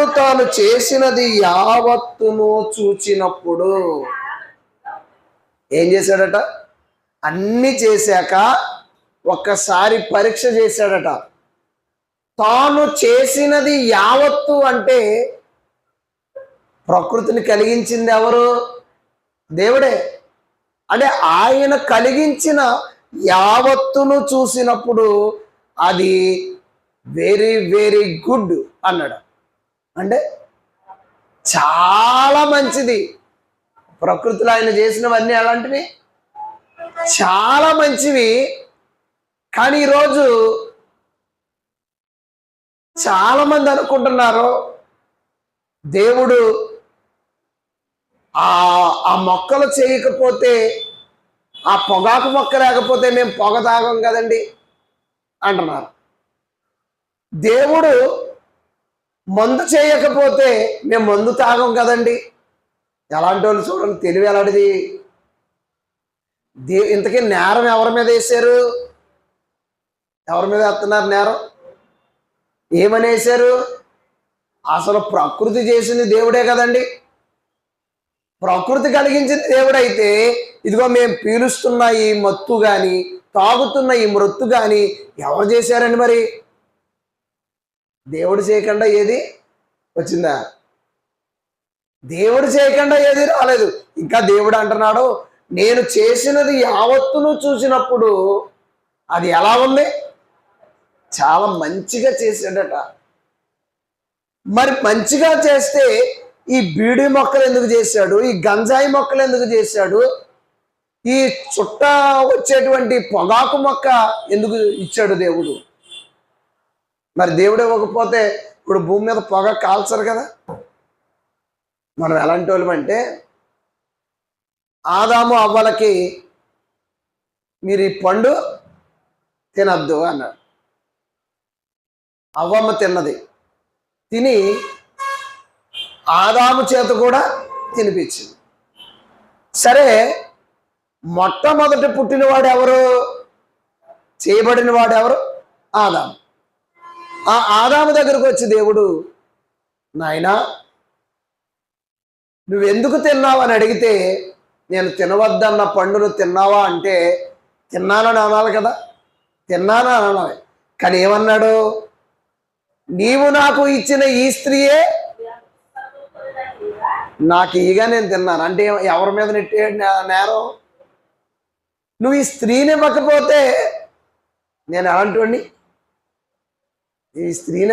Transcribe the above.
తాను చేసినది యావత్తును చూచినప్పుడు ఏం చేశాడట? అన్ని చేశాక ఒక్కసారి పరీక్ష చేశాడట. తాను చేసినది యావత్తు అంటే ప్రకృతిని కలిగించింది ఎవరు? దేవుడే. అంటే ఆయన కలిగించిన యావత్తును చూసినప్పుడు అది వెరీ వెరీ గుడ్ అన్నాడు. అంటే చాలా మంచిది. ప్రకృతిలో ఆయన చేసినవన్నీ అలాంటివి చాలా మంచివి. కానీ ఈరోజు చాలా మంది అనుకుంటున్నారు దేవుడు ఆ మొక్కలు చేయకపోతే, ఆ పొగాకు మొక్క లేకపోతే మేము పొగ తాగం కదండి అంటున్నారు. దేవుడు మందు చేయకపోతే మేము మందు తాగం కదండి. ఎలాంటి వాళ్ళు చూడండి, తెలివి ఎలాంటిది. ఇంతకీ నేరం ఎవరి మీద వేశారు? ఎవరి మీద వేస్తున్నారు నేరం? ఏమని వేశారు? అసలు ప్రకృతి చేసింది దేవుడే కదండి. ప్రకృతి కలిగించింది దేవుడైతే ఇదిగో మేము పీలుస్తున్న ఈ మత్తు కానీ, తాగుతున్న ఈ మృత్తు కానీ ఎవరు చేశారండి? మరి దేవుడు చేయకుండా ఏది వచ్చిందా? దేవుడు చేయకుండా ఏది రాలేదు. ఇంకా దేవుడు అంటున్నాడు, నేను చేసినది యావత్తును చూసినప్పుడు అది ఎలా ఉంది? చాలా మంచిగా చేశాడట. మరి మంచిగా చేస్తే ఈ బీడి మొక్కలు ఎందుకు చేశాడు? ఈ గంజాయి మొక్కలు ఎందుకు చేశాడు? ఈ చుట్ట వచ్చేటువంటి పొగాకు మొక్క ఎందుకు ఇచ్చాడు దేవుడు? మరి దేవుడు ఇవ్వకపోతే ఇప్పుడు భూమి మీద పొగ కాల్చరు కదా. మనం ఎలాంటి వాళ్ళమంటే, ఆదాము అవ్వలకి మీరు ఈ పండు తినద్దు అన్నాడు. అవ్వమ్మ తిన్నది. తిని ఆదాము చేత కూడా తినిపించింది. సరే, మొట్టమొదటి పుట్టినవాడు ఎవరు? చేయబడిన వాడు ఎవరు? ఆదాము. ఆ ఆదాము దగ్గరకు వచ్చి దేవుడు, నాయనా నువ్వెందుకు తిన్నావు అని అడిగితే, నేను తినవద్దన్న పండును తిన్నావా అంటే తిన్నానని అనాలి కదా. తిన్నాను అనాలి. కానీ ఏమన్నాడు? నీవు నాకు ఇచ్చిన ఈ స్త్రీయే నాకు ఇగా నేను తిన్నాను అంటే ఎవరి మీద నెట్టే నేరం? నువ్వు ఈ స్త్రీని ఇవ్వకపోతే నేను ఎలాంటి వాడిని? ఈ స్త్రీని